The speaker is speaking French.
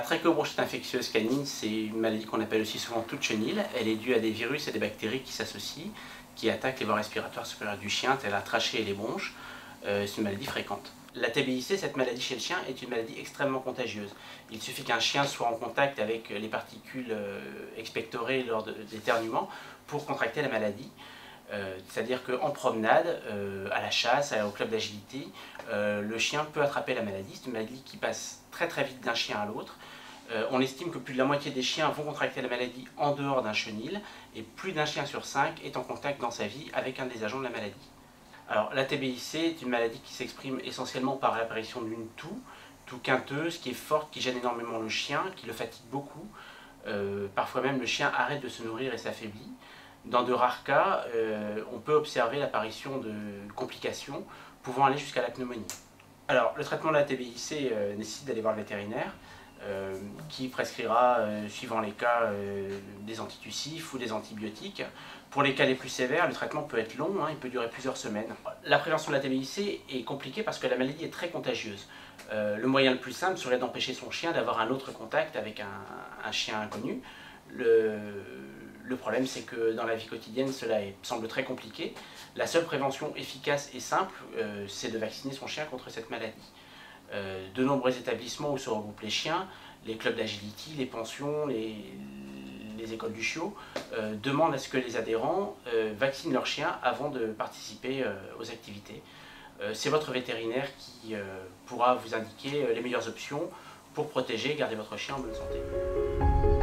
trachéobronchite infectieuse canine, c'est une maladie qu'on appelle aussi souvent toute chenille. Elle est due à des virus et des bactéries qui s'associent, qui attaquent les voies respiratoires supérieures du chien, telles la trachée et les bronches. C'est une maladie fréquente. La TBIC, cette maladie chez le chien, est une maladie extrêmement contagieuse. Il suffit qu'un chien soit en contact avec les particules expectorées lors d'éternuement pour contracter la maladie. C'est-à-dire qu'en promenade, à la chasse, au club d'agilité, le chien peut attraper la maladie. C'est une maladie qui passe très très vite d'un chien à l'autre. On estime que plus de la moitié des chiens vont contracter la maladie en dehors d'un chenil et plus d'un chien sur 5 est en contact dans sa vie avec un des agents de la maladie. Alors la TBIC est une maladie qui s'exprime essentiellement par l'apparition d'une toux quinteuse, qui est forte, qui gêne énormément le chien, qui le fatigue beaucoup. Parfois même le chien arrête de se nourrir et s'affaiblit. Dans de rares cas, on peut observer l'apparition de complications pouvant aller jusqu'à la pneumonie. Alors, le traitement de la TBIC nécessite d'aller voir le vétérinaire qui prescrira, suivant les cas, des antitussifs ou des antibiotiques. Pour les cas les plus sévères, le traitement peut être long, il peut durer plusieurs semaines. La prévention de la TBIC est compliquée parce que la maladie est très contagieuse. Le moyen le plus simple serait d'empêcher son chien d'avoir un autre contact avec un chien inconnu. Le problème, c'est que dans la vie quotidienne, cela semble très compliqué. La seule prévention efficace et simple, c'est de vacciner son chien contre cette maladie. De nombreux établissements où se regroupent les chiens, les clubs d'agility, les pensions, les écoles du chiot, demandent à ce que les adhérents vaccinent leurs chiens avant de participer aux activités. C'est votre vétérinaire qui pourra vous indiquer les meilleures options pour protéger et garder votre chien en bonne santé.